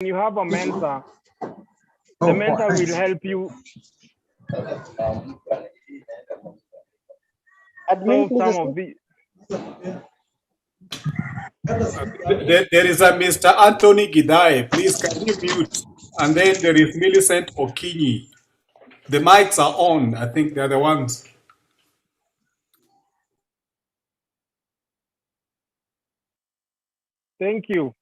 you have a mentor, the mentor will help you solve some of the. There is a Mr. Anthony Gidai. Please, can you mute? And then there is Millicent Okinyi. The mics are on. I think they're the ones. Thank you.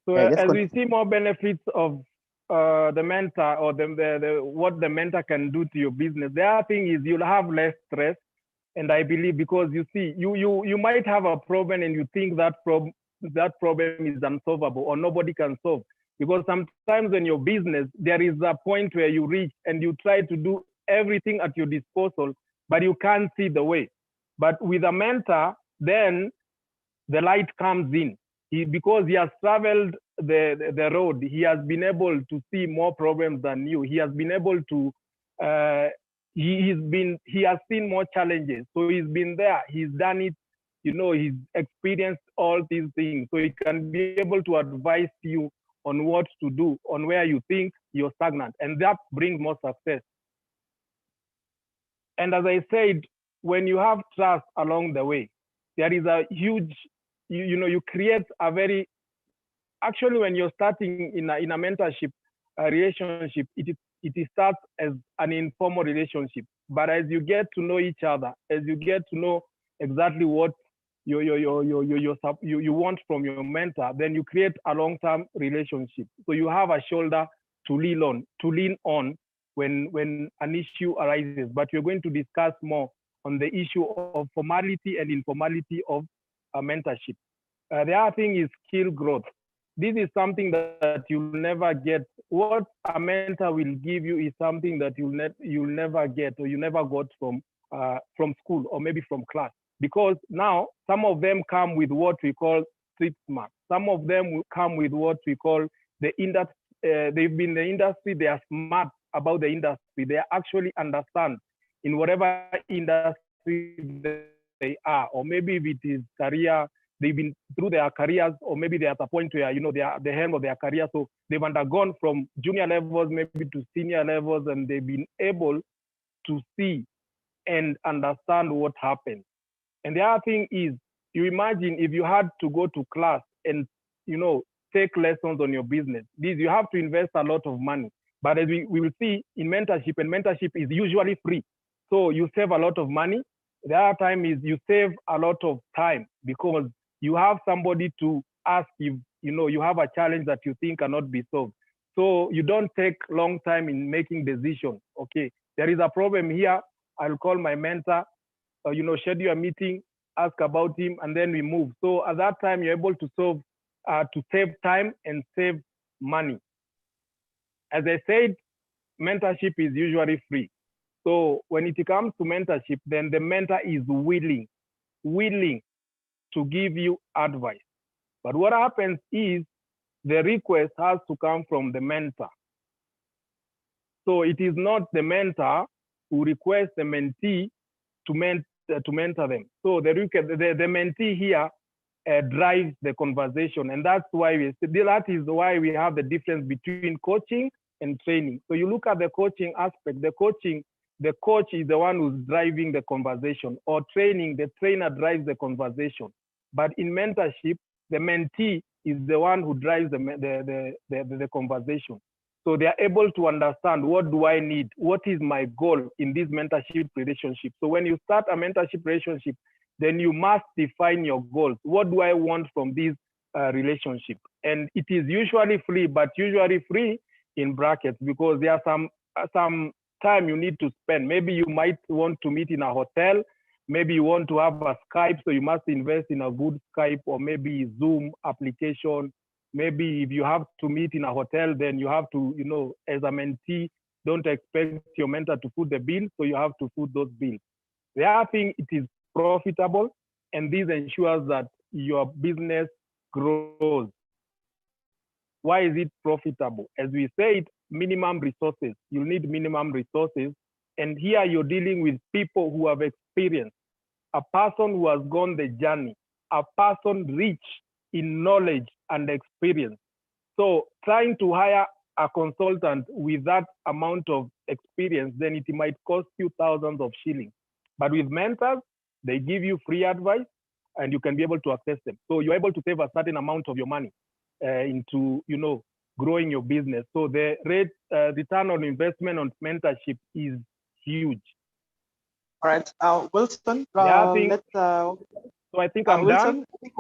So as we see more benefits of the mentor or what the mentor can do to your business, the other thing is you'll have less stress. And I believe because you see, you might have a problem and you think that problem is unsolvable or nobody can solve. Because sometimes in your business, there is a point where you reach and you try to do everything at your disposal, but you can't see the way. But with a mentor, then the light comes in. Because he has traveled the road, he has been able to see more problems than you. He has been able to, he has seen more challenges. So he's been there, he's done it, he's experienced all these things. So he can be able to advise you on what to do, on where you think you're stagnant. And that brings more success. And as I said, when you have trust along the way, there is a huge, you create a very, actually when you're starting in a mentorship relationship, it starts as an informal relationship. But as you get to know each other, as you get to know exactly what you want from your mentor, then you create a long-term relationship. So you have a shoulder to lean on when an issue arises. But we're going to discuss more on the issue of formality and informality of mentorship. The other thing is skill growth. This is something that you'll never get. What a mentor will give you is something that you'll never get or you never got from school or maybe from class. Because now some of them come with what we call street smart. Some of them will come with what we call the industry. They've been in the industry. They are smart about the industry. They actually understand in whatever industry they are, or maybe if it is career, they've been through their careers, or maybe they're at a point where they are the helm of their career. So they've undergone from junior levels maybe to senior levels, and they've been able to see and understand what happened. And the other thing is, you imagine if you had to go to class and take lessons on your business. You have to invest a lot of money. But as we will see in mentorship, and mentorship is usually free. So you save a lot of money. The other time is you save a lot of time because you have somebody to ask if you have a challenge that you think cannot be solved. So you don't take long time in making decisions. Okay, there is a problem here. I'll call my mentor, schedule a meeting, ask about him, and then we move. So at that time, you're able to save time and save money. As I said, mentorship is usually free. So when it comes to mentorship, then the mentor is willing to give you advice. But what happens is the request has to come from the mentor. So it is not the mentor who requests the mentee to mentor them. So the mentee here drives the conversation, and that's why that is why we have the difference between coaching and training. So you look at the coaching aspect. The coach is the one who's driving the conversation, or training, the trainer drives the conversation. But in mentorship, the mentee is the one who drives the conversation. So they are able to understand, what do I need? What is my goal in this mentorship relationship? So when you start a mentorship relationship, then you must define your goals. What do I want from this relationship? And it is usually free, but usually free in brackets, because there are some time you need to spend. Maybe you might want to meet in a hotel. Maybe you want to have a Skype, so you must invest in a good Skype, or maybe Zoom application. Maybe if you have to meet in a hotel, then you have to, as a mentee, don't expect your mentor to foot the bill, so you have to foot those bills. The other thing, it is profitable, and this ensures that your business grows. Why is it profitable? As we said, minimum resources. You need minimum resources. And here you're dealing with people who have experience, a person who has gone the journey, a person rich in knowledge and experience. So trying to hire a consultant with that amount of experience, then it might cost you thousands of shillings. But with mentors, they give you free advice and you can be able to access them. So you're able to save a certain amount of your money into, growing your business. So the return on investment on mentorship is huge. All right, Wilson, so I think I'm Wilson, done. I think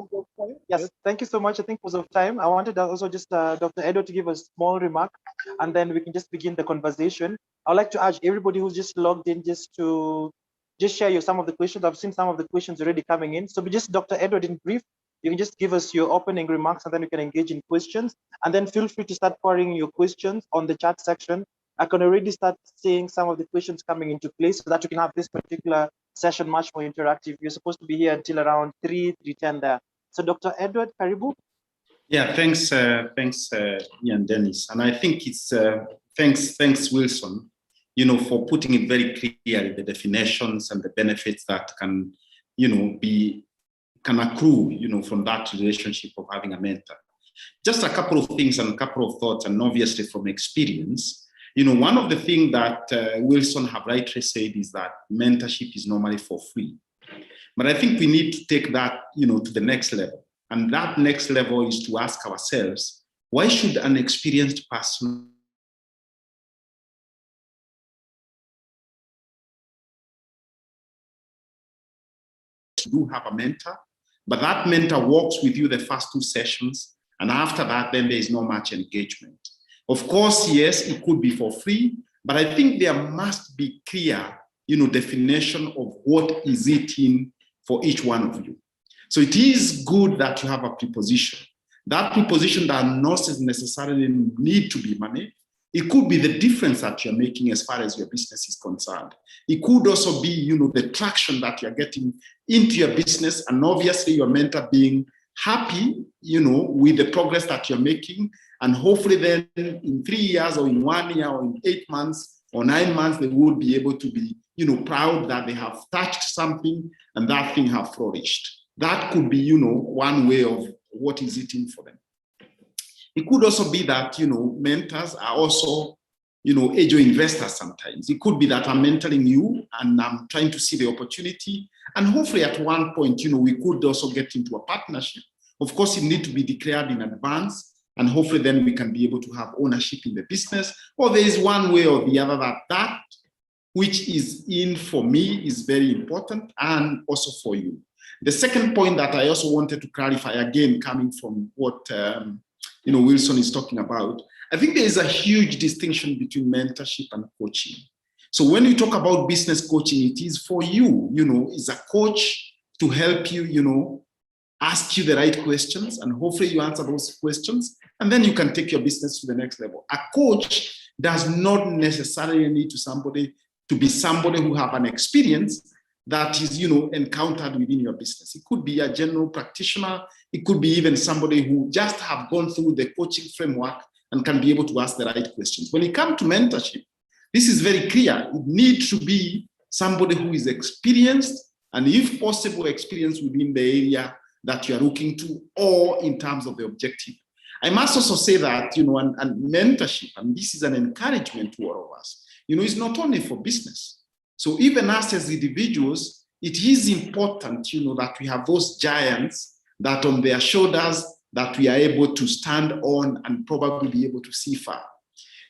yes, thank you so much. I think because of time, I wanted also just Dr. Edward to give a small remark, and then we can just begin the conversation. I'd like to urge everybody who's just logged in just to share some of the questions. I've seen some of the questions already coming in. So just Dr. Edward, in brief, you can just give us your opening remarks, and then we can engage in questions. And then feel free to start pouring your questions on the chat section. I can already start seeing some of the questions coming into place so that we can have this particular session much more interactive. You're supposed to be here until around 3:10 there. So Dr. Edward, karibu. Yeah, thanks, Ian Dennis. And I think it's thanks Wilson, for putting it very clearly, the definitions and the benefits that can, can accrue, from that relationship of having a mentor. Just a couple of things and a couple of thoughts, and obviously from experience. One of the things that Wilson have rightly said is that mentorship is normally for free. But I think we need to take that, to the next level. And that next level is to ask ourselves, why should an experienced person do have a mentor, but that mentor walks with you the first 2 sessions, and after that, then there is not much engagement. Of course, yes, it could be for free, but I think there must be clear, definition of what is it in for each one of you. So it is good that you have a preposition. That preposition does not necessarily need to be money. It could be the difference that you're making as far as your business is concerned. It could also be, the traction that you're getting into your business, and obviously your mentor being happy, with the progress that you're making. And hopefully then in 3 years or in 1 year or in 8 months or 9 months, they will be able to be, proud that they have touched something and that thing have flourished. That could be, one way of what is it in for them. It could also be that, mentors are also, angel investors sometimes. It could be that I'm mentoring you and I'm trying to see the opportunity. And hopefully at one point, we could also get into a partnership. Of course, it needs to be declared in advance. And hopefully then we can be able to have ownership in the business. Or there is one way or the other that which is in for me is very important, and also for you. The second point that I also wanted to clarify, again, coming from what Wilson is talking about, I think there is a huge distinction between mentorship and coaching. So when you talk about business coaching, it is for you, is a coach to help you, ask you the right questions, and hopefully you answer those questions, and then you can take your business to the next level. A coach does not necessarily need to be somebody who have an experience that is, encountered within your business. It could be a general practitioner. It could be even somebody who just have gone through the coaching framework and can be able to ask the right questions. When it comes to mentorship, this is very clear. It needs to be somebody who is experienced, and if possible, experienced within the area that you are looking to, or in terms of the objective. I must also say that, and mentorship, and this is an encouragement to all of us, it's not only for business. So even us as individuals, it is important, that we have those giants that on their shoulders that we are able to stand on and probably be able to see far.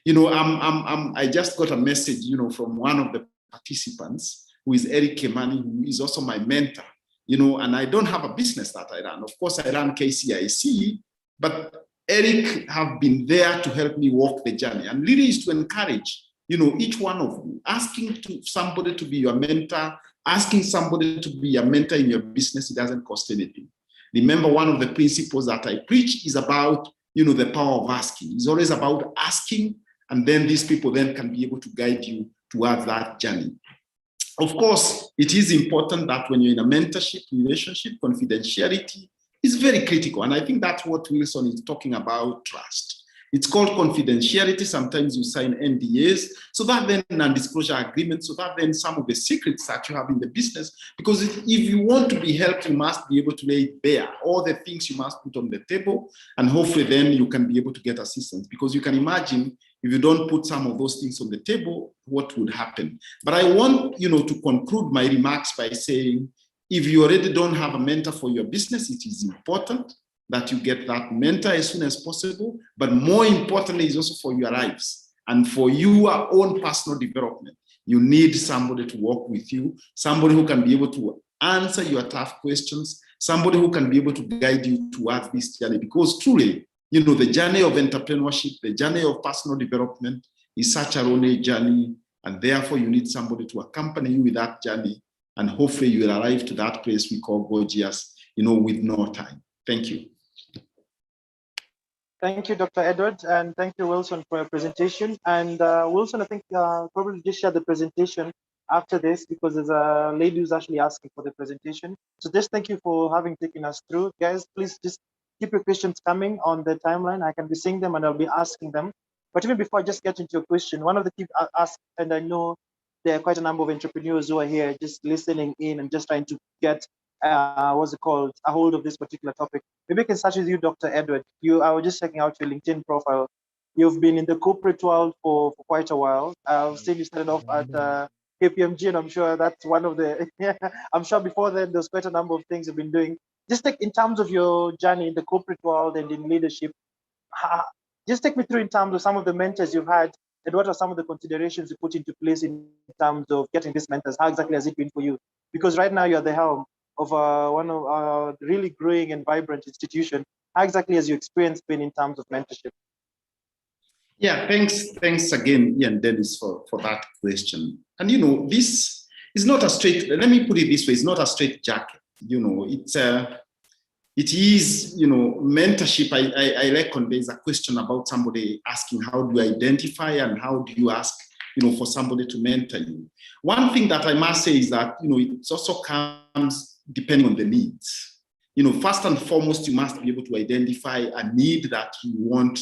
I just got a message, from one of the participants, who is Eric Kemani, who is also my mentor, and I don't have a business that I run. Of course, I run KCIC, but Eric have been there to help me walk the journey, and really is to encourage, each one of you, asking somebody to be your mentor, asking somebody to be a mentor in your business, it doesn't cost anything. Remember, one of the principles that I preach is about, the power of asking. It's always about asking, and then these people then can be able to guide you towards that journey. Of course, it is important that when you're in a mentorship relationship, confidentiality is very critical. And I think that's what Wilson is talking about, trust. It's called confidentiality. Sometimes you sign NDAs, so that then non-disclosure agreements, so that then some of the secrets that you have in the business, because if you want to be helped, you must be able to lay it bare, all the things you must put on the table, and hopefully then you can be able to get assistance, because you can imagine if you don't put some of those things on the table, what would happen? But I want, to conclude my remarks by saying, if you already don't have a mentor for your business, it is important that you get that mentor as soon as possible. But more importantly, is also for your lives and for your own personal development. You need somebody to work with you, somebody who can be able to answer your tough questions, somebody who can be able to guide you towards this journey. Because truly, the journey of entrepreneurship, the journey of personal development is such a lonely journey. And therefore, you need somebody to accompany you with that journey. And hopefully you will arrive to that place we call gorgeous, with no time. Thank you. Thank you, Dr. Edward, and thank you, Wilson, for your presentation. And Wilson, I think probably just share the presentation after this, because there's a lady who's actually asking for the presentation. So just thank you for having taken us through. Guys, please just keep your questions coming on the timeline. I can be seeing them and I'll be asking them. But even before I just get into your question, one of the things I asked, and I know there are quite a number of entrepreneurs who are here just listening in and just trying to get a hold of this particular topic. Maybe I can start with you, Dr. Edward. I was just checking out your LinkedIn profile. You've been in the corporate world for quite a while. I've seen you started off at KPMG, and I'm sure that's one of the, I'm sure before then there's quite a number of things you've been doing. Just in terms of your journey in the corporate world and in leadership, just take me through in terms of some of the mentors you've had, and what are some of the considerations you put into place in terms of getting these mentors? How exactly has it been for you? Because right now you're at the helm of one of our really growing and vibrant institution. How exactly has your experience been in terms of mentorship? Yeah, thanks again, Ian Dennis, for that question. And this is not a straight, let me put it this way, it's not a straight jacket. It is, mentorship. I reckon there's a question about somebody asking, how do you identify and how do you ask, for somebody to mentor you? One thing that I must say is that, it also comes depending on the needs. First and foremost, you must be able to identify a need that you want,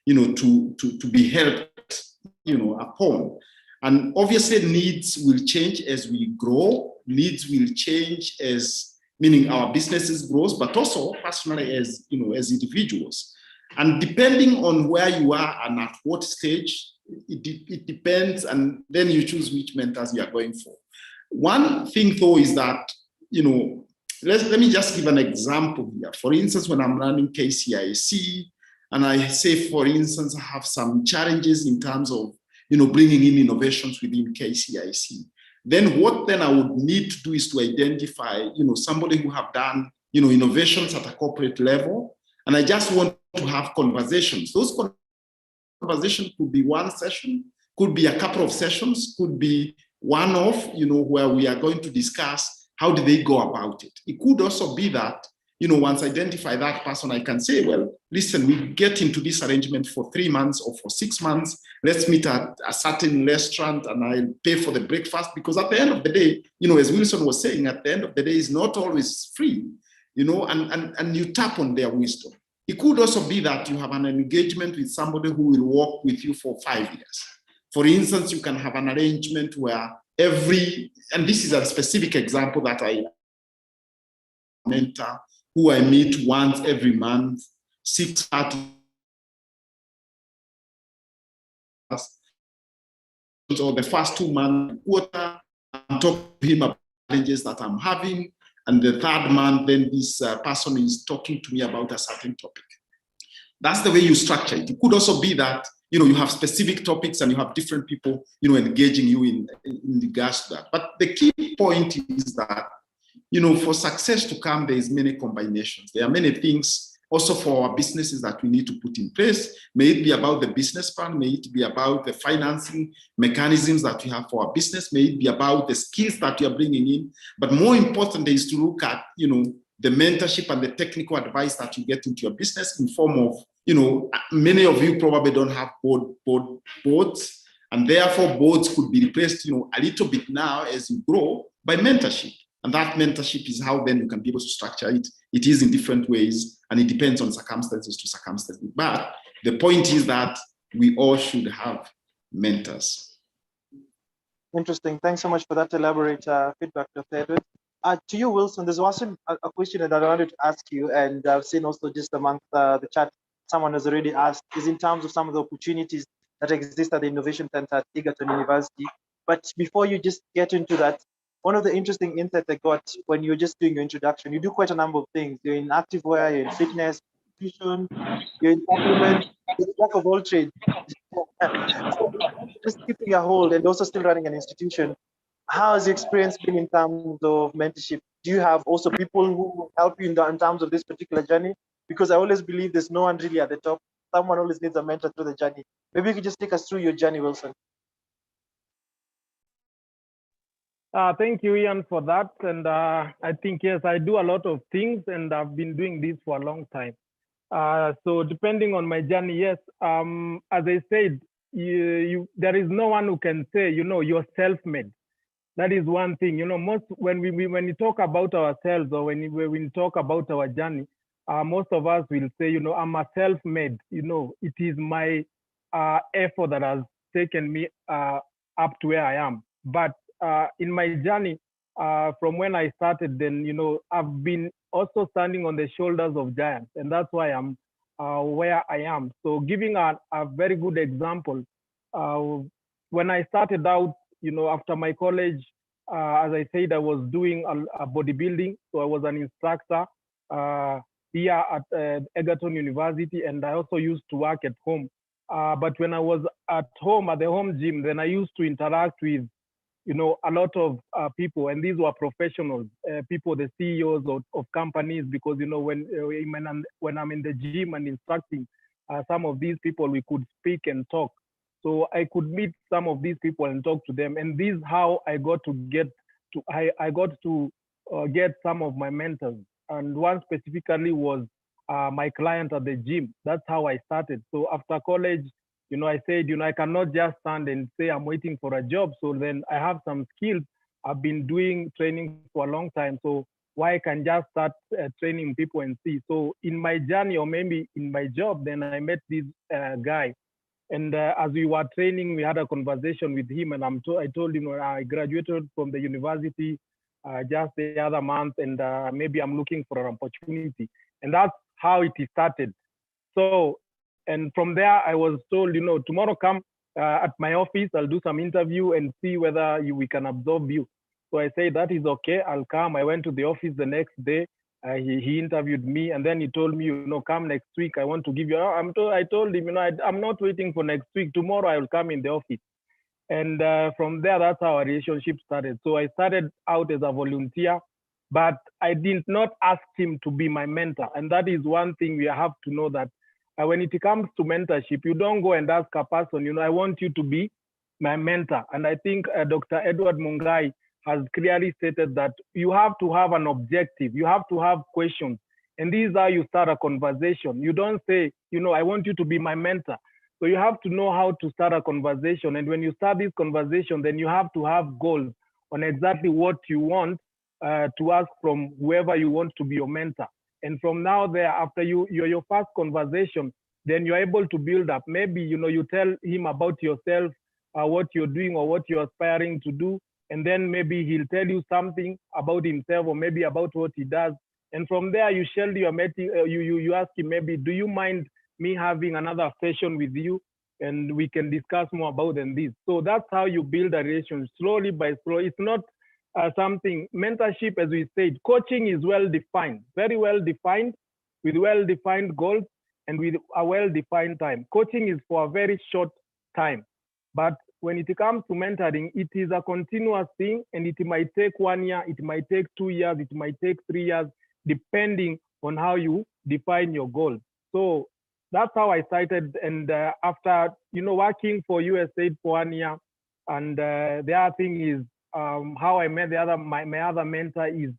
to be helped, upon. And obviously needs will change as we grow. Needs will change meaning our businesses grows, but also personally as individuals. And depending on where you are and at what stage, it depends, and then you choose which mentors you are going for. One thing though is that, let me just give an example here. For instance, when I'm running KCIC, and I say, for instance, I have some challenges in terms of, bringing in innovations within KCIC. Then what I would need to do is to identify, somebody who have done, innovations at a corporate level. And I just want to have conversations. Those conversations could be one session, could be a couple of sessions, could be one-off, where we are going to discuss how do they go about it. It could also be that, once I identify that person, I can say, well, listen, we get into this arrangement for 3 months or for 6 months. Let's meet at a certain restaurant and I'll pay for the breakfast, because at the end of the day, as Wilson was saying, at the end of the day, it's not always free, and you tap on their wisdom. It could also be that you have an engagement with somebody who will work with you for 5 years. For instance, you can have an arrangement where and this is a specific example that I mentor, who I meet once every month, 6:30. So the first 2 months, quarter, I'm talking to him about challenges that I'm having. And the 3rd month, then this person is talking to me about a certain topic. That's the way you structure it. It could also be that, you have specific topics and you have different people, engaging you in regards to that. But the key point is that, for success to come, there is many combinations. There are many things also for our businesses that we need to put in place. May it be about the business plan, may it be about the financing mechanisms that we have for our business, may it be about the skills that we are bringing in. But more important is to look at, the mentorship and the technical advice that you get into your business in form of, many of you probably don't have boards, and therefore boards could be replaced, a little bit now as you grow by mentorship. And that mentorship is how then you can be able to structure it. It is in different ways, and it depends on circumstances to circumstances. But The point is that we all should have mentors. Interesting. Thanks so much for that elaborate feedback, Dr. Edward. To you, Wilson, there's also a question that I wanted to ask you, and I've seen also just amongst the chat, someone has already asked, is in terms of some of the opportunities that exist at the Innovation Center at Egerton University. But before you just get into that, one of the interesting insights I got when you're just doing your introduction, you do quite a number of things. You're in activewear, you're in fitness, nutrition, you're in supplement, you're jack of all trades. So just keeping a hold and also still running an institution. How has your experience been in terms of mentorship? Do you have also people who help you in terms of this particular journey? Because I always believe there's no one really at the top. Someone always needs a mentor through the journey. Maybe you could just take us through your journey, Wilson. Thank you, Ian, for that. And I think, yes, I do a lot of things, and I've been doing this for a long time. So depending on my journey, yes, as I said, there is no one who can say, you're self-made. That is one thing, most when we talk about ourselves, or when we talk about our journey, most of us will say, I'm a self-made, it is my effort that has taken me up to where I am. But in my journey, from when I started, then, I've been also standing on the shoulders of giants, and that's why I'm where I am. So giving a very good example, when I started out, after my college, as I said, I was doing a bodybuilding. So I was an instructor here at Egerton University, and I also used to work at home. But when I was at home, at the home gym, then I used to interact with, a lot of people, and these were professionals, people, the CEOs of companies, because, when I'm in the gym and instructing some of these people, we could speak and talk. So I could meet some of these people and talk to them. And this is how I got to get some of my mentors. And one specifically was my client at the gym. That's how I started. So after college, I said, I cannot just stand and say I'm waiting for a job. So then I have some skills. I've been doing training for a long time. So why I can just start training people and see. So in my journey, or maybe in my job, then I met this guy. And as we were training, we had a conversation with him, and I told him I graduated from the university just the other month, and maybe I'm looking for an opportunity. And that's how it started. So, and from there, I was told, tomorrow come at my office, I'll do some interview and see whether we can absorb you. So I said, that is okay, I'll come. I went to the office the next day. He interviewed me, and then he told me, come next week. I want to give you. I told him, I'm not waiting for next week. Tomorrow I will come in the office. And from there, that's how our relationship started. So I started out as a volunteer, but I did not ask him to be my mentor. And that is one thing we have to know, that when it comes to mentorship, you don't go and ask a person, I want you to be my mentor. And I think Dr. Edward Mungai has clearly stated that you have to have an objective, you have to have questions. And these are how you start a conversation. You don't say, I want you to be my mentor. So you have to know how to start a conversation. And when you start this conversation, then you have to have goals on exactly what you want to ask from whoever you want to be your mentor. And from now there, after your first conversation, then you're able to build up. Maybe, you tell him about yourself, what you're doing or what you're aspiring to do. And then maybe he'll tell you something about himself, or maybe about what he does. And from there, you ask him, maybe, do you mind me having another session with you? And we can discuss more about this. So that's how you build a relationship, slowly by slow. It's not something, mentorship, as we said, coaching is well-defined, very well-defined, with well-defined goals and with a well-defined time. Coaching is for a very short time. But when it comes to mentoring, it is a continuous thing, and it might take 1 year, it might take 2 years, it might take 3 years, depending on how you define your goals. So that's how I started. And after, working for USAID for 1 year, and the other thing is how I met my other mentor is,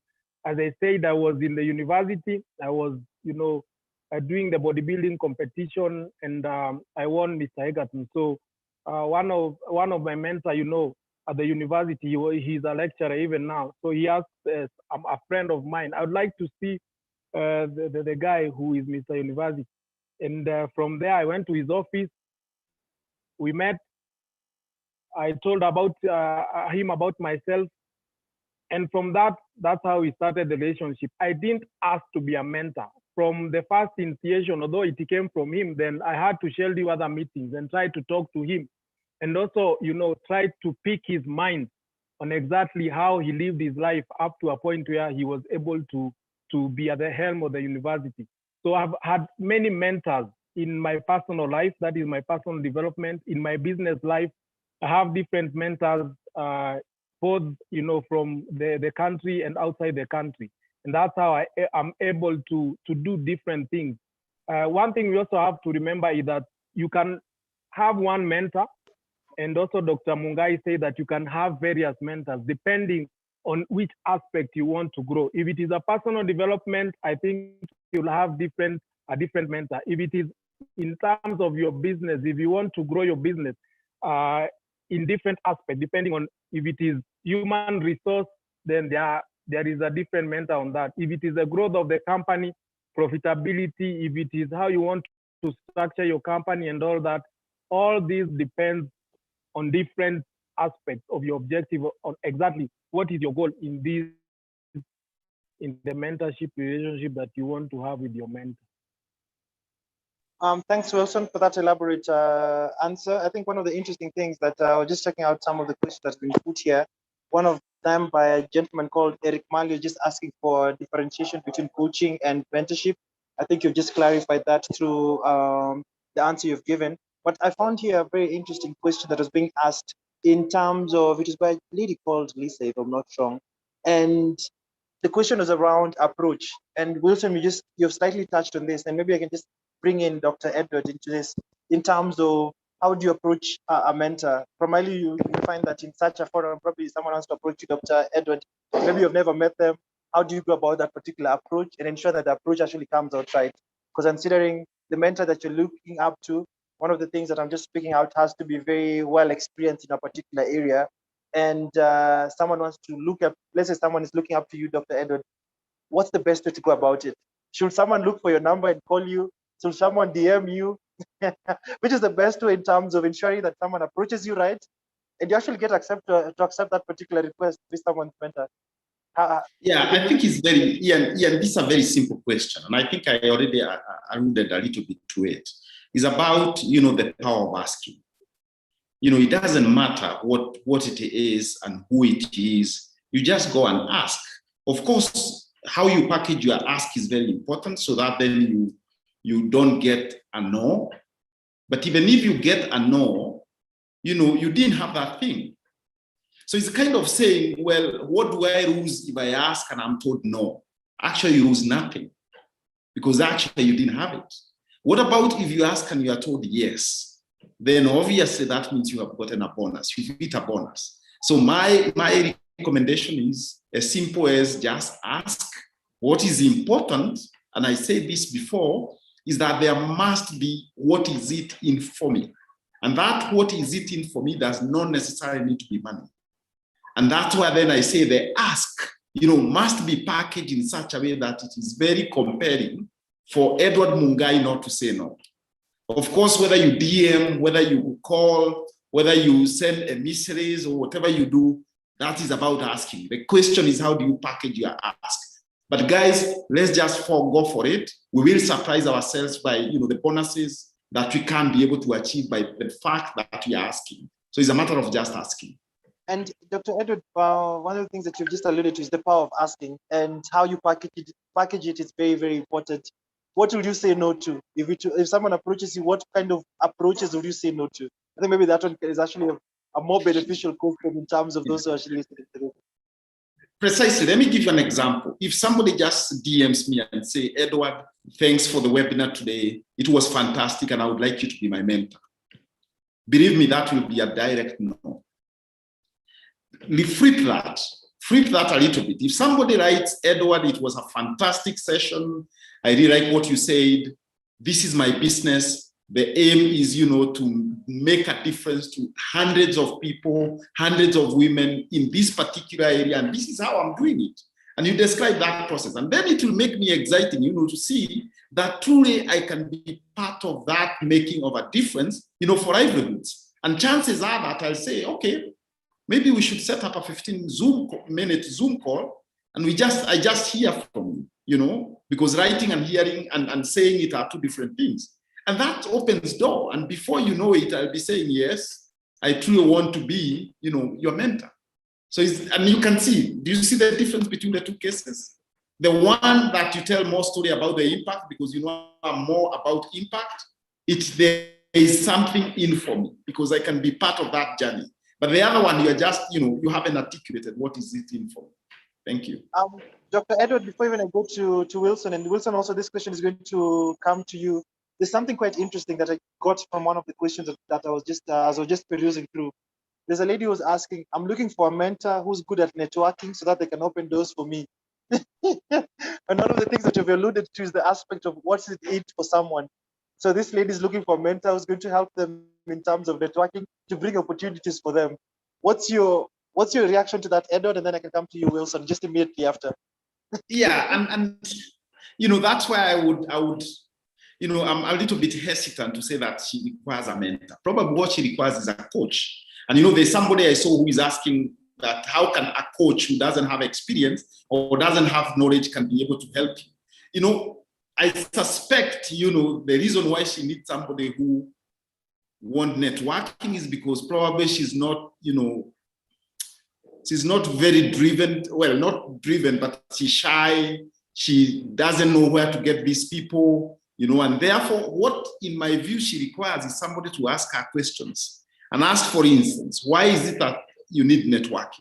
as I said, I was in the university. I was, doing the bodybuilding competition, and I won Mr. Egerton. So one of my mentors, at the university, he's a lecturer even now. So he asked a friend of mine, I would like to see the guy who is Mr. University. And from there, I went to his office. We met. I told him about myself. And from that's how we started the relationship. I didn't ask to be a mentor. From the first initiation, although it came from him, then I had to schedule other meetings and try to talk to him. And also, try to pick his mind on exactly how he lived his life up to a point where he was able to be at the helm of the university. So I've had many mentors in my personal life. That is my personal development. In my business life, I have different mentors, both from the country and outside the country. And that's how I am able to do different things. One thing we also have to remember is that you can have one mentor, and also Dr. Mungai said that you can have various mentors depending on which aspect you want to grow. If it is a personal development, I think you'll have a different mentor. If it is in terms of your business, if you want to grow your business in different aspects, depending on if it is human resource, then there is a different mentor on that. If it is the growth of the company, profitability, if it is how you want to structure your company and all that, all these depends on different aspects of your objective, on exactly what is your goal in the mentorship relationship that you want to have with your mentor. Thanks, Wilson, for that elaborate answer. I think one of the interesting things that I was just checking out some of the questions that's been put here. One of them by a gentleman called Eric Malio, just asking for differentiation between coaching and mentorship. I think you've just clarified that through the answer you've given. But I found here a very interesting question that was being asked in terms of, it is by a lady called Lisa, if I'm not wrong. And the question was around approach. And Wilson, you've slightly touched on this, and maybe I can just bring in Dr. Edward into this in terms of how do you approach a mentor? Primarily, you find that in such a forum, probably someone wants to approach you, Dr. Edward. Maybe you've never met them. How do you go about that particular approach and ensure that the approach actually comes out right? Because considering the mentor that you're looking up to, one of the things that I'm just speaking out has to be very well experienced in a particular area. And someone wants to look up, let's say someone is looking up to you, Dr. Edward. What's the best way to go about it? Should someone look for your number and call you? Should someone DM you? Which is the best way in terms of ensuring that someone approaches you right and you actually get to accept that particular request with someone's mentor? Yeah, I think it's very, Ian, this is a very simple question. And I think I already alluded a little bit to it. It's about, the power of asking. It doesn't matter what it is and who it is. You just go and ask. Of course, how you package your ask is very important so that then you don't get a no. But even if you get a no, you didn't have that thing. So it's kind of saying, well, what do I lose if I ask and I'm told no? Actually, you lose nothing because actually you didn't have it. What about if you ask and you are told yes? Then obviously that means you have gotten a bonus. You've hit a bonus. So my recommendation is as simple as just ask. What is important, and I said this before, is that there must be what is it in for me. And that what is it in for me does not necessarily need to be money. And that's why then I say the ask, must be packaged in such a way that it is very compelling for Edward Mungai not to say no. Of course, whether you DM, whether you call, whether you send emissaries or whatever you do, that is about asking. The question is, how do you package your ask? But guys, let's just go for it. We will surprise ourselves by the bonuses that we can't be able to achieve by the fact that we are asking. So it's a matter of just asking. And Dr. Edward, one of the things that you've just alluded to is the power of asking, and how you package it is very, very important. What would you say no to? If someone approaches you, what kind of approaches would you say no to? I think maybe that one is actually a more beneficial question in terms of those who are actually listening to this. Precisely. Let me give you an example. If somebody just DMs me and say, Edward, thanks for the webinar today. It was fantastic and I would like you to be my mentor. Believe me, that will be a direct no. Flip that a little bit. If somebody writes, Edward, it was a fantastic session. I really like what you said. This is my business. The aim is, to make a difference to hundreds of people, hundreds of women in this particular area. And this is how I'm doing it. And you describe that process. And then it will make me exciting, to see that truly I can be part of that making of a difference, for livelihoods. And chances are that I'll say, okay, maybe we should set up a 15-minute Zoom call, and I just hear from you, because writing and hearing and saying it are two different things. And that opens door. And before you know it, I'll be saying, yes, I truly want to be, your mentor. So, and you can see, do you see the difference between the two cases? The one that you tell more story about the impact because you know more about impact, there is something in for me because I can be part of that journey. But the other one, you're just, you haven't articulated what is it in for me. Thank you. Dr. Edward, before even I go to Wilson, and Wilson also, this question is going to come to you. There's something quite interesting that I got from one of the questions that I was just perusing through. There's a lady who was asking, I'm looking for a mentor who's good at networking so that they can open doors for me. And one of the things that you've alluded to is the aspect of what's it in for someone. So this lady is looking for a mentor who's going to help them in terms of networking to bring opportunities for them. What's your reaction to that, Edward? And then I can come to you, Wilson, just immediately after. Yeah, and that's why I would I'm a little bit hesitant to say that she requires a mentor. Probably what she requires is a coach. And there's somebody I saw who is asking that how can a coach who doesn't have experience or doesn't have knowledge can be able to help you? I suspect, the reason why she needs somebody who wants networking is because probably she's not, she's not very driven. Well, not driven, but she's shy. She doesn't know where to get these people, and therefore what, in my view, she requires is somebody to ask her questions and ask, for instance, why is it that you need networking?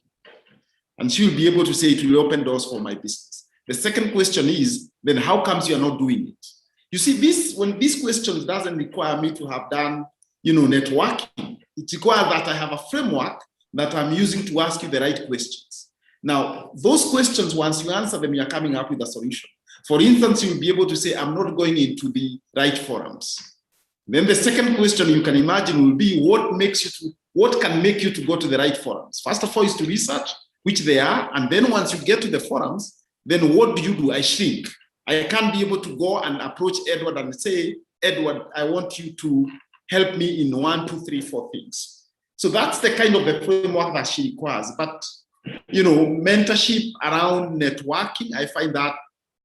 And she will be able to say it will open doors for my business. The second question is, then how comes you are not doing it? You see, when these questions doesn't require me to have done, networking, it requires that I have a framework that I'm using to ask you the right questions. Now, those questions, once you answer them, you're coming up with a solution. For instance, you'll be able to say, I'm not going into the right forums. Then the second question you can imagine will be, what can make you to go to the right forums? First of all is to research, which they are. And then once you get to the forums, then what do? I shrink. I can't be able to go and approach Edward and say, Edward, I want you to help me in 1, 2, 3, 4 things. So that's the kind of the framework that she requires. But, mentorship around networking, I find that,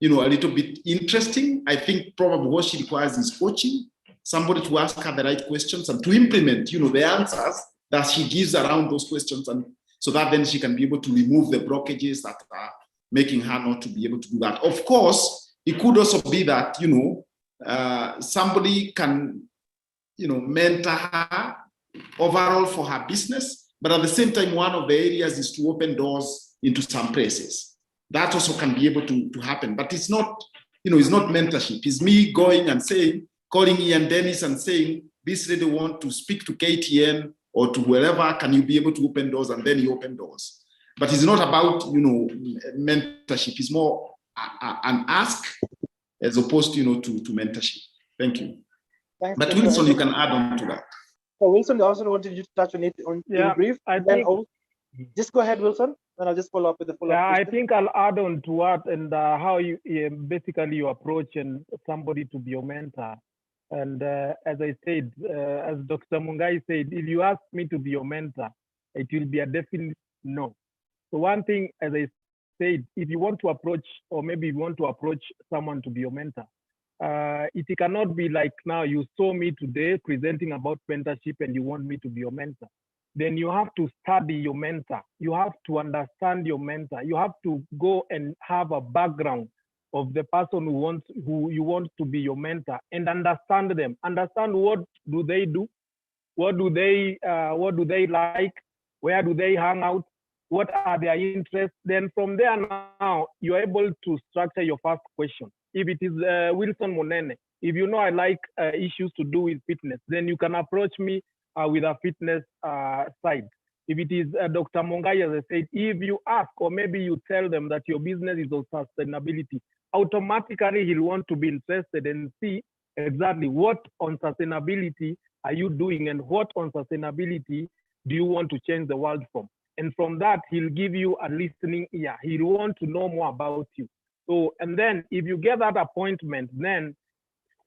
a little bit interesting. I think probably what she requires is coaching, somebody to ask her the right questions and to implement, the answers that she gives around those questions, and so that then she can be able to remove the blockages that are making her not to be able to do that. Of course, it could also be that, somebody can, mentor her overall for her business, but at the same time, one of the areas is to open doors into some places. That also can be able to happen, but it's not, it's not mentorship. It's me going and saying, calling Ian Dennis and saying, this lady want to speak to KTN or to wherever, can you be able to open doors? And then you open doors. But it's not about, mentorship. It's more an ask as opposed to, to mentorship. Thank you. Thanks, but Wilson, you can add on to that. So Wilson, I also wanted you to touch on it in brief. Just go ahead, Wilson, and I'll just follow up with the follow-up. Yeah, I think I'll add on to what and how you basically you approach and somebody to be your mentor. And as I said, as Dr. Mungai said, if you ask me to be your mentor, it will be a definite no. So one thing, as I said, if you want to approach, or maybe you want to approach someone to be your mentor, it cannot be like now you saw me today presenting about mentorship and you want me to be your mentor. Then you have to study your mentor. You have to understand your mentor. You have to go and have a background of the person who you want to be your mentor and understand them. Understand what do they do, what do they like, where do they hang out, what are their interests. Then from there now you're able to structure your first question. If it is Wilson Monene, if you know I like issues to do with fitness, then you can approach me with a fitness side. If it is Dr. Mongai, as I said, if you ask or maybe you tell them that your business is on sustainability, automatically he'll want to be interested and see exactly what on sustainability are you doing and what on sustainability do you want to change the world from. And from that, he'll give you a listening ear. He'll want to know more about you. So, and then if you get that appointment, then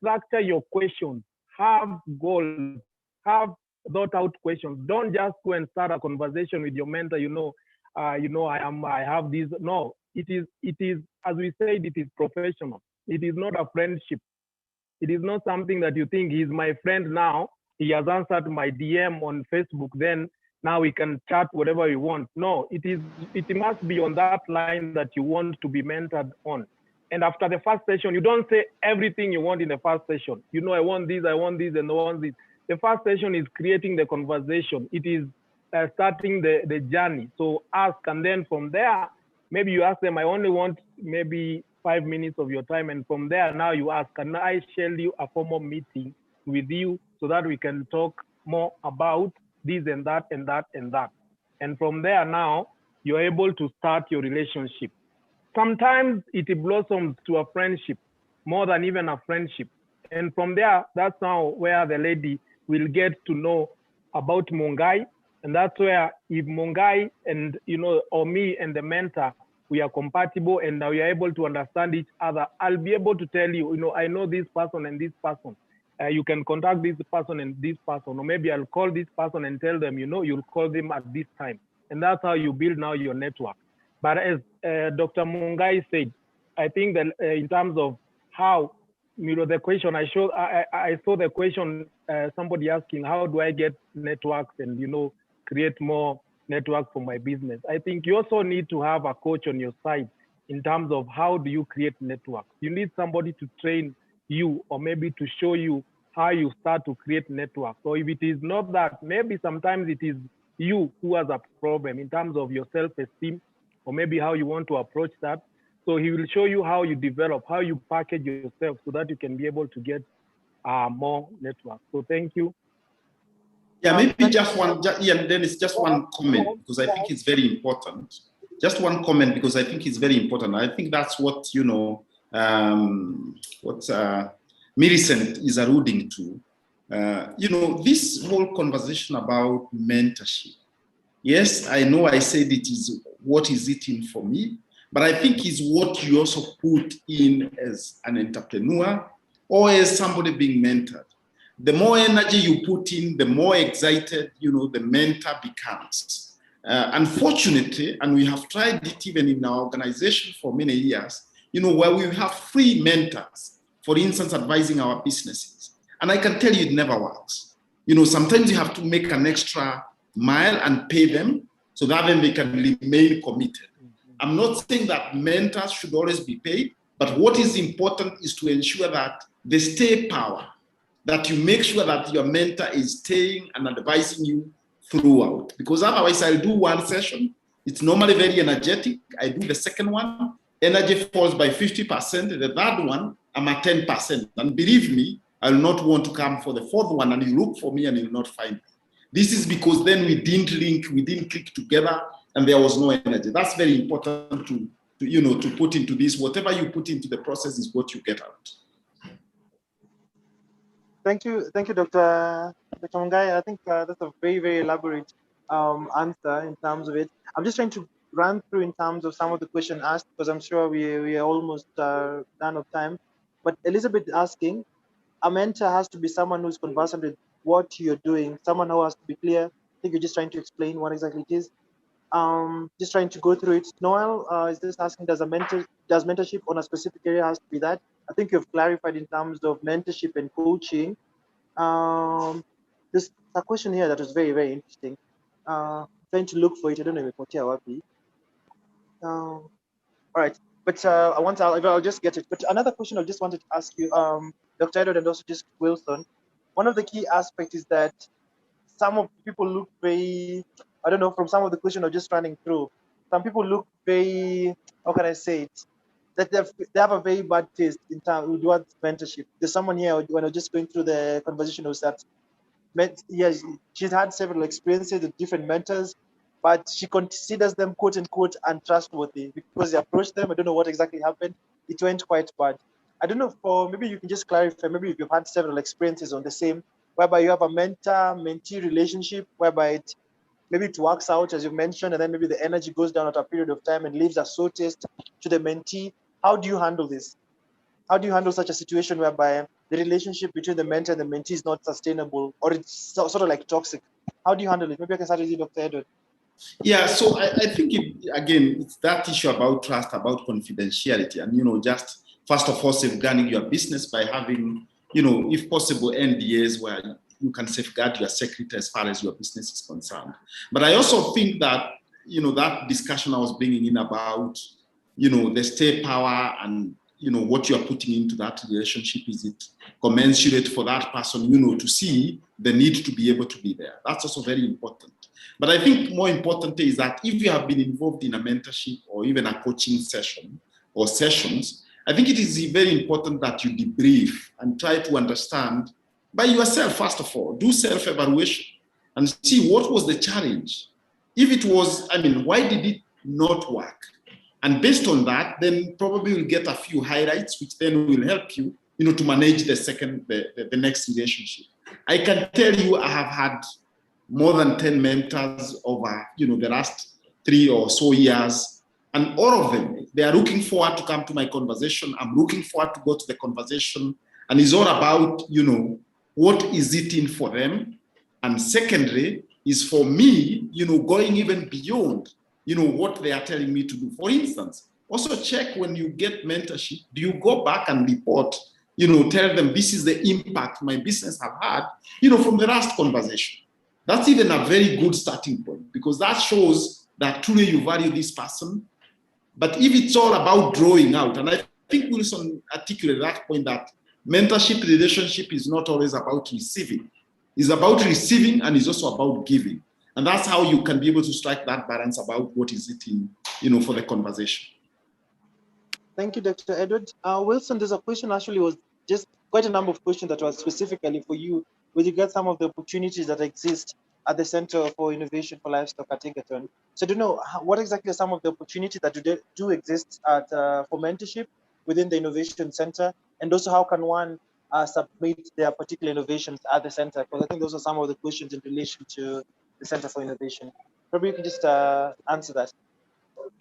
structure your questions, have goals, have thought out questions. Don't just go and start a conversation with your mentor, I have this. No, it is, as we said, it is professional. It is not a friendship. It is not something that you think he's my friend now. He has answered my DM on Facebook. Then now we can chat whatever we want. No, it must be on that line that you want to be mentored on. And after the first session, you don't say everything you want in the first session. I want this, and I want this. The first session is creating the conversation. It is starting the journey. So ask, and then from there, maybe you ask them, I only want maybe 5 minutes of your time. And from there, now you ask, can I schedule you a formal meeting with you so that we can talk more about this and that and that and that. And from there now, you're able to start your relationship. Sometimes it blossoms to a friendship, more than even a friendship. And from there, that's now where the lady will get to know about Mungai. And that's where if Mungai and, or me and the mentor, we are compatible and we are able to understand each other, I'll be able to tell you, I know this person and this person. You can contact this person and this person, or maybe I'll call this person and tell them, you'll call them at this time. And that's how you build now your network. But as Dr. Mungai said, I think that in terms of how, the question I saw the question, somebody asking, how do I get networks and, create more network for my business? I think you also need to have a coach on your side in terms of how do you create networks. You need somebody to train you, or maybe to show you how you start to create networks. So if it is not that, maybe sometimes it is you who has a problem in terms of your self-esteem, or maybe how you want to approach that. So he will show you how you develop, how you package yourself so that you can be able to get more networks. So thank you. Yeah, maybe just one, Dennis, just one comment, because I think it's very important. Just one comment, because I think it's very important. I think that's what, Millicent is alluding to. This whole conversation about mentorship. Yes, I know I said it is, what is it in for me? But I think it's what you also put in as an entrepreneur or as somebody being mentored. The more energy you put in, the more excited, the mentor becomes. Unfortunately, and we have tried it even in our organization for many years, where we have free mentors, for instance, advising our businesses. And I can tell you it never works. Sometimes you have to make an extra mile and pay them so that then they can remain committed. I'm not saying that mentors should always be paid, but what is important is to ensure that they stay power, that you make sure that your mentor is staying and advising you throughout. Because otherwise I'll do one session, it's normally very energetic. I do the second one, energy falls by 50%, the third one, I'm at 10%. And believe me, I will not want to come for the fourth one, and you look for me and you will not find me. This is because then we didn't link, we didn't click together, and there was no energy. That's very important to put into this. Whatever you put into the process is what you get out. Thank you, Dr. Mungai. I think that's a very, very elaborate answer in terms of it. I'm just trying to run through in terms of some of the questions asked, because I'm sure we are almost done of time. But Elizabeth asking, a mentor has to be someone who's conversant with what you're doing, someone who has to be clear. I think you're just trying to explain what exactly it is. Just trying to go through it. Noel is just asking, does mentorship on a specific area has to be that? I think you've clarified in terms of mentorship and coaching. There's a question here that was very, very interesting. Trying to look for it. I don't know if it's wapi. All right, but I'll just get it. But another question I just wanted to ask you, Dr. Edward and also just Wilson. One of the key aspects is that some of people look very, I don't know, from some of the questions I'm just running through, some people look very, how can I say it, that they have a very bad taste in terms of towards mentorship. There's someone here, when I was just going through the conversation, was that, yes, she's had several experiences with different mentors, but she considers them, quote unquote, untrustworthy because they approached them. I don't know what exactly happened. It went quite bad. I don't know, maybe you can just clarify, maybe if you've had several experiences on the same, whereby you have a mentor-mentee relationship, whereby maybe it works out, as you mentioned, and then maybe the energy goes down at a period of time and leaves a sore taste to the mentee. How do you handle this? How do you handle such a situation whereby the relationship between the mentor and the mentee is not sustainable, or it's sort of like toxic? How do you handle it? Maybe I can start with you, Dr. Edward. Yeah, so I think, again, it's that issue about trust, about confidentiality, and, just first of all, safeguarding your business by having, if possible, NDAs where you can safeguard your secret as far as your business is concerned. But I also think that, that discussion I was bringing in about, the stay power and, what you're putting into that relationship, is it commensurate for that person, to see the need to be able to be there. That's also very important. But I think more important is that if you have been involved in a mentorship or even a coaching session or sessions, I think it is very important that you debrief and try to understand by yourself, first of all, do self-evaluation and see what was the challenge. If it was, why did it not work? And based on that, then probably you'll get a few highlights, which then will help you, to manage the next relationship. I can tell you I have had more than 10 mentors over, the last 3 or so years. And all of them, they are looking forward to come to my conversation. I'm looking forward to go to the conversation. And it's all about, what is it in for them? And secondly, is for me, going even beyond, what they are telling me to do. For instance, also check when you get mentorship, do you go back and report, tell them this is the impact my business have had, from the last conversation. That's even a very good starting point, because that shows that truly you value this person. But if it's all about drawing out, and I think Wilson articulated that point, that mentorship relationship is not always about receiving. It's about receiving, and it's also about giving. And that's how you can be able to strike that balance about what is it in, for the conversation. Thank you, Dr. Edward. Wilson, there's a question, actually was just quite a number of questions that was specifically for you with regard to some of the opportunities that exist at the Center for Innovation for Livestock at Egerton. So do you know what exactly are some of the opportunities that do exist at for mentorship within the Innovation Center? And also how can one submit their particular innovations at the center? Because I think those are some of the questions in relation to the Center for Innovation. Probably you can just answer that.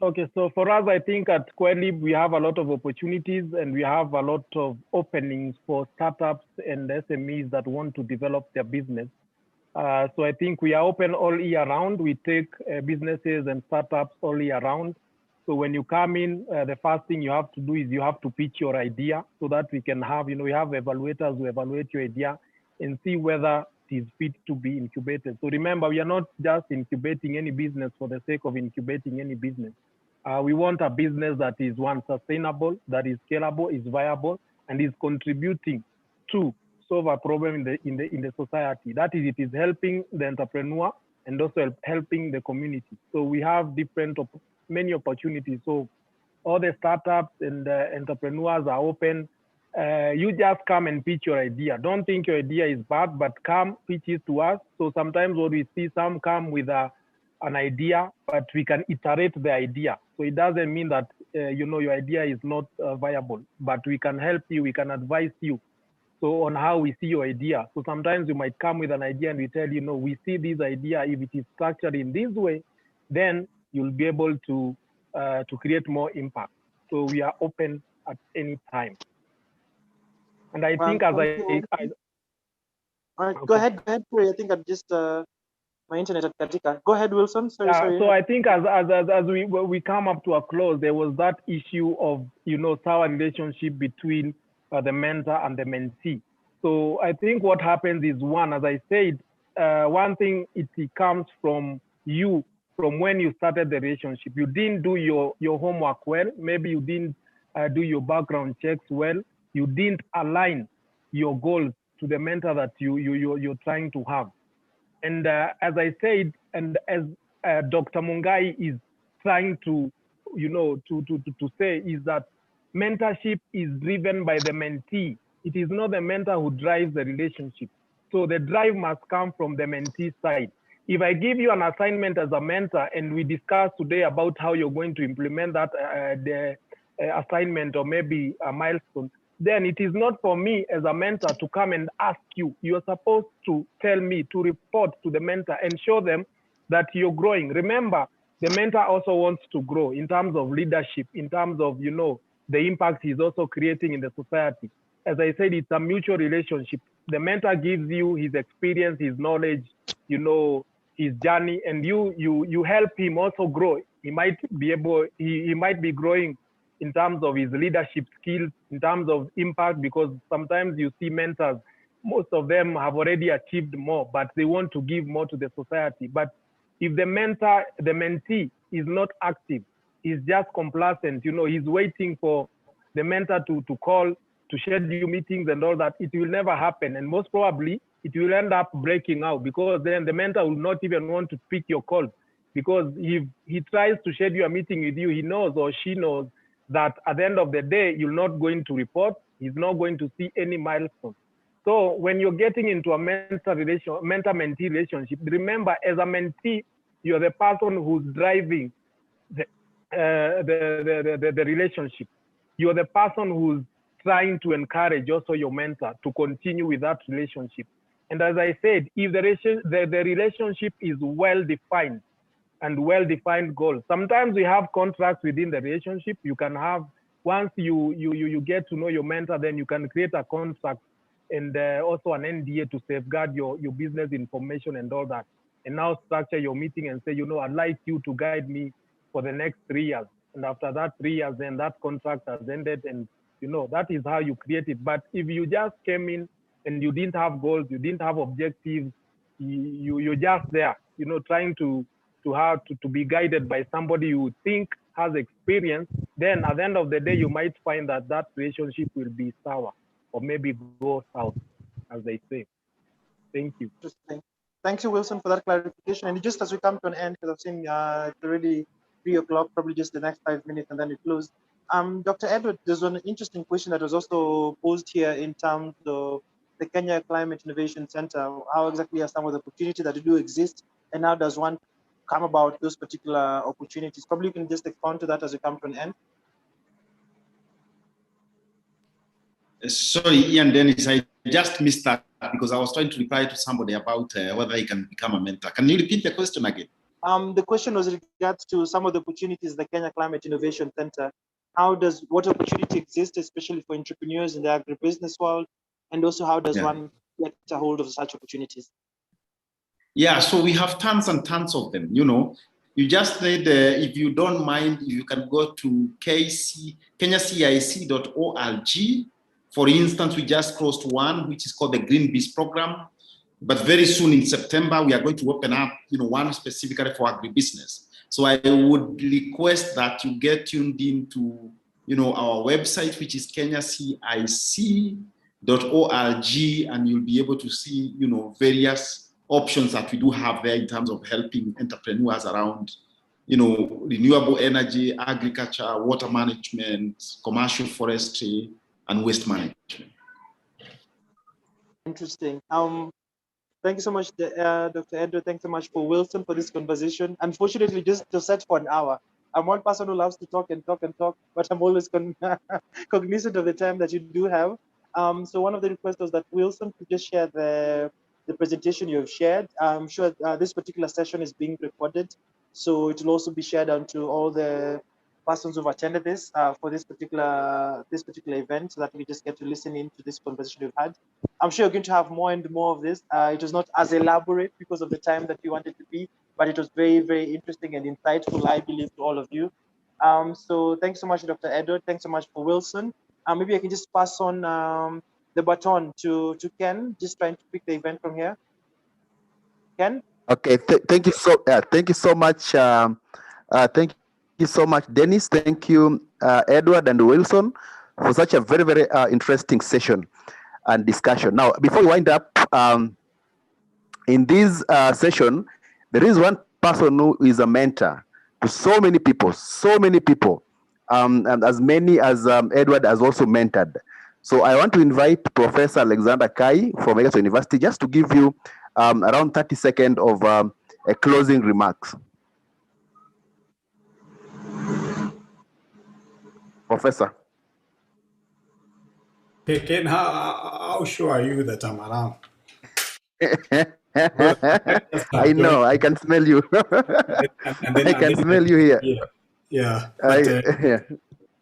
Okay, so for us, I think at Quedlib, we have a lot of opportunities and we have a lot of openings for startups and SMEs that want to develop their business. So I think we are open all year round. We take businesses and startups all year round. So when you come in, the first thing you have to do is you have to pitch your idea so that we can have, we have evaluators who evaluate your idea and see whether it is fit to be incubated. So remember, we are not just incubating any business for the sake of incubating any business. We want a business that is, one, sustainable, that is scalable, is viable, and is contributing to solve a problem in the society. That is, it is helping the entrepreneur and also helping the community. So we have many opportunities. So all the startups and the entrepreneurs are open. You just come and pitch your idea. Don't think your idea is bad, but come pitch it to us. So sometimes what we see, some come with an idea, but we can iterate the idea. So it doesn't mean that your idea is not viable, but we can help you, we can advise you. So on how we see your idea. So sometimes you might come with an idea and we tell you, no, we see this idea, if it is structured in this way, then you'll be able to create more impact. So we are open at any time. And I think as all right, okay. Go ahead, Corey. I think I'm just my internet at Katika. Go ahead, Wilson. Sorry. So I think as we come up to a close, there was that issue of sour relationship between the mentor and the mentee. So I think what happens is, one, as I said, one thing, it comes from you, from when you started the relationship. You didn't do your homework well. Maybe you didn't do your background checks well. You didn't align your goals to the mentor that you're trying to have. And as I said, and as Dr. Mungai is trying to say, is that mentorship is driven by the mentee. It is not the mentor who drives the relationship. So the drive must come from the mentee side. If I give you an assignment as a mentor and we discuss today about how you're going to implement that the assignment or maybe a milestone, then it is not for me as a mentor to come and ask you. You're supposed to tell me, to report to the mentor and show them that you're growing. Remember, the mentor also wants to grow in terms of leadership, in terms of, the impact he's also creating in the society. as I said, it's a mutual relationship. The mentor gives you his experience, his knowledge, his journey, and you help him also grow. He might be growing in terms of his leadership skills, in terms of impact, because sometimes you see mentors, most of them have already achieved more, but they want to give more to the society. But if the mentee is not active, he's just complacent, he's waiting for the mentor to call, to schedule meetings and all that, it will never happen. And most probably it will end up breaking out, because then the mentor will not even want to pick your calls, because if he tries to schedule a meeting with you, he knows or she knows that at the end of the day, you're not going to report, he's not going to see any milestones. So when you're getting into a mentor-mentee relationship, remember, as a mentee, you're the person who's driving the relationship. You're the person who's trying to encourage also your mentor to continue with that relationship. And as I said, if the relationship is well-defined and well-defined goals, sometimes we have contracts within the relationship. You can have, once you get to know your mentor, then you can create a contract and also an NDA to safeguard your business information and all that. And now structure your meeting and say, I'd like you to guide me for the next 3 years. And after that 3 years, then that contract has ended, and that is how you create it. But if you just came in and you didn't have goals, you didn't have objectives, you're just there, trying to be guided by somebody you think has experience, then at the end of the day, you might find that relationship will be sour or maybe go south, as they say. Thank you. Interesting. Thank you, Wilson, for that clarification. And just as we come to an end, because I've seen it's already 3 o'clock, probably just the next 5 minutes, and then we close. Dr. Edward, there's an interesting question that was also posed here in terms of the Kenya Climate Innovation Center. How exactly are some of the opportunities that do exist, and how does one come about those particular opportunities? Probably you can just expound to that as we come to an end. Sorry, Ian Dennis, I just missed that because I was trying to reply to somebody about whether he can become a mentor. Can you repeat the question again? The question was in regards to some of the opportunities the Kenya Climate Innovation Center. What opportunity exists, especially for entrepreneurs in the agribusiness world, and also how does one get a hold of such opportunities? Yeah, so we have tons and tons of them. You just need, if you don't mind, you can go to kenyacic.org. For instance, we just closed one, which is called the Green Bees Program. But very soon in September, we are going to open up, one specifically for agribusiness. So I would request that you get tuned into, our website, which is kenyacic.org, and you'll be able to see, various options that we do have there in terms of helping entrepreneurs around, renewable energy, agriculture, water management, commercial forestry, and waste management. Interesting. Thank you so much, Dr. Edward. Thanks so much for Wilson for this conversation. Unfortunately, just to set for an hour. I'm one person who loves to talk and talk and talk, but I'm always cognizant of the time that you do have. So one of the requests was that Wilson could just share the presentation you have shared. I'm sure this particular session is being recorded, so it will also be shared onto all the persons who've attended this for this particular event, so that we just get to listen into this conversation we've had. I'm sure you're going to have more and more of this. It was not as elaborate because of the time that we wanted to be, but it was very, very interesting and insightful, I believe, to all of you. So thanks so much, Dr. Edward. Thanks so much for Wilson. Maybe I can just pass on the baton to Ken, just trying to pick the event from here. Ken? Okay, thank you so much. Thank you so much, Dennis. Thank you, Edward and Wilson, for such a very, very interesting session and discussion. Now, before we wind up, in this session, there is one person who is a mentor to so many people, and as many as Edward has also mentored. So I want to invite Professor Alexander Kai from Egerton University just to give you around 30 seconds of a closing remarks. Professor. Hey, Ken, how sure are you that I'm around? I know, I can smell you. I can smell you here. Yeah, but,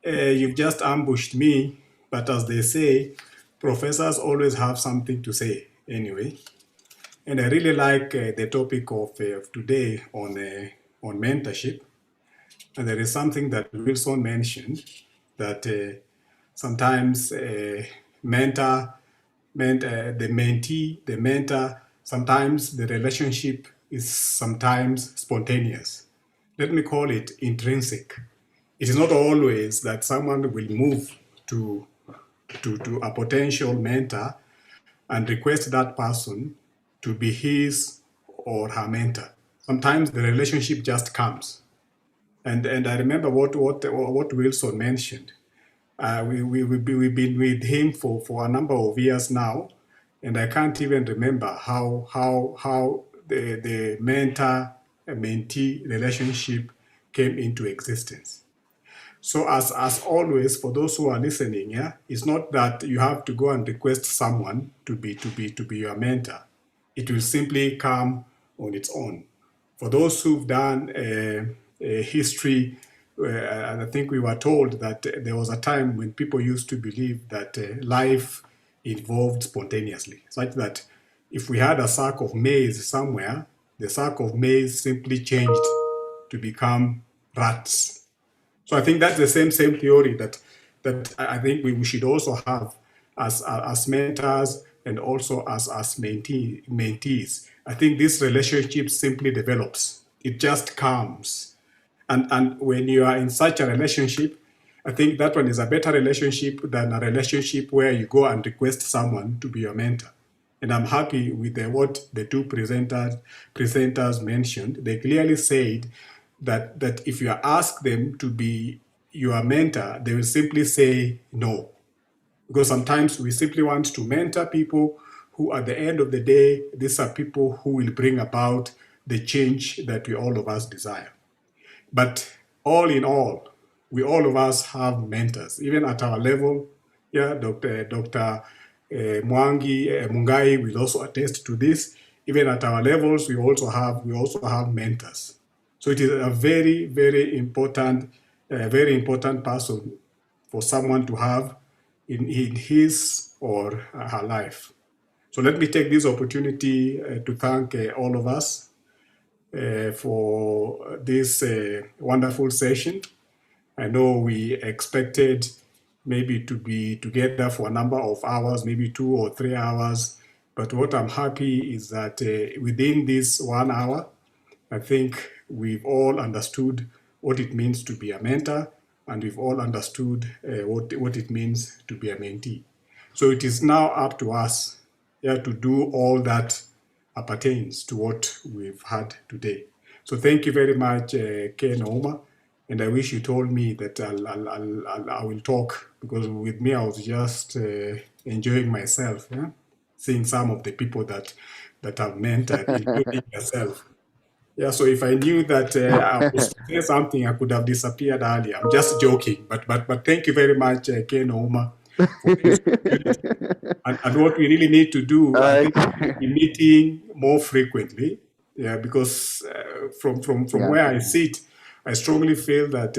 you've just ambushed me, but as they say, professors always have something to say anyway. And I really like the topic of today on mentorship. And there is something that Wilson mentioned, that sometimes the mentee, the mentor, sometimes the relationship is sometimes spontaneous. Let me call it intrinsic. It is not always that someone will move to a potential mentor and request that person to be his or her mentor. Sometimes the relationship just comes. And I remember what Wilson mentioned. We've been with him for a number of years now, and I can't even remember how the mentor-mentee relationship came into existence. So as always, for those who are listening, yeah, it's not that you have to go and request someone to be your mentor. It will simply come on its own. For those who've done a history, and I think we were told that there was a time when people used to believe that life evolved spontaneously, such that if we had a sack of maize somewhere, the sack of maize simply changed to become rats. So I think that's the same theory that I think we should also have as mentors and also as mentees. I think this relationship simply develops. It just comes. And when you are in such a relationship, I think that one is a better relationship than a relationship where you go and request someone to be your mentor. And I'm happy with what the two presenters mentioned. They clearly said that if you ask them to be your mentor, they will simply say no. Because sometimes we simply want to mentor people who, at the end of the day, these are people who will bring about the change that we all of us desire. But all in all, we all of us have mentors, even at our level. Yeah, Dr. Mungai will also attest to this. Even at our levels, we also have mentors. So it is a very, very important person for someone to have in his or her life. So let me take this opportunity to thank all of us for this wonderful session. I know we expected maybe to be together for a number of hours, maybe 2 or 3 hours. But what I'm happy is that within this 1 hour, I think we've all understood what it means to be a mentor, and we've all understood what it means to be a mentee. So it is now up to us to do all that appertains to what we've had today. So thank you very much, Ken Oma. And I wish you told me that I will talk, because with me I was just enjoying myself, seeing some of the people that I've mentored, including yourself. Yeah, so if I knew that I was saying something, I could have disappeared earlier. I'm just joking, but thank you very much, Ken Oma, for this opportunity. And what we really need to do, I think, we'll be meeting more frequently. Yeah, because from where I sit, I strongly feel that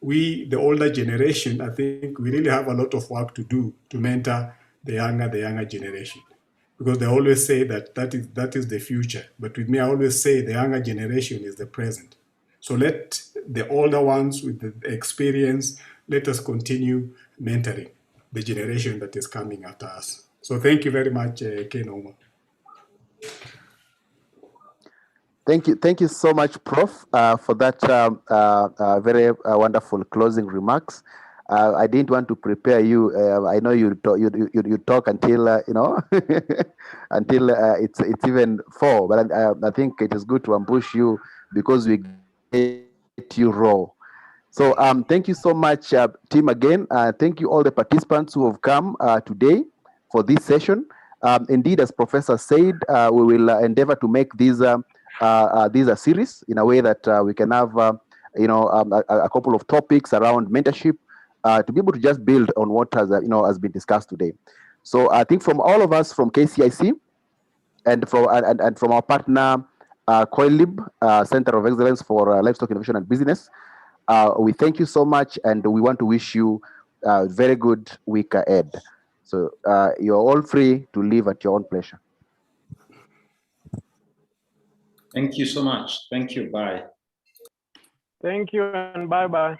we, the older generation, I think we really have a lot of work to do to mentor the younger generation, because they always say that is the future. But with me, I always say the younger generation is the present. So let the older ones with the experience, let us continue mentoring the generation that is coming after us. So thank you very much, Ken Oma. Thank you so much, Prof, for that very wonderful closing remarks. I didn't want to prepare you. I know you talk until until it's even 4. But I think it is good to ambush you because we get you raw. So thank you so much, team. Again, thank you all the participants who have come today for this session. Indeed, as Professor said, we will endeavor to make these a series in a way that we can have a couple of topics around mentorship to be able to just build on what has been discussed today. So I think from all of us from KCIC and from our partner CoilLib, Center of Excellence for Livestock Innovation and Business, we thank you so much, and we want to wish you a very good week ahead. So you're all free to leave at your own pleasure. Thank you so much. Thank you. Bye. Thank you and bye-bye.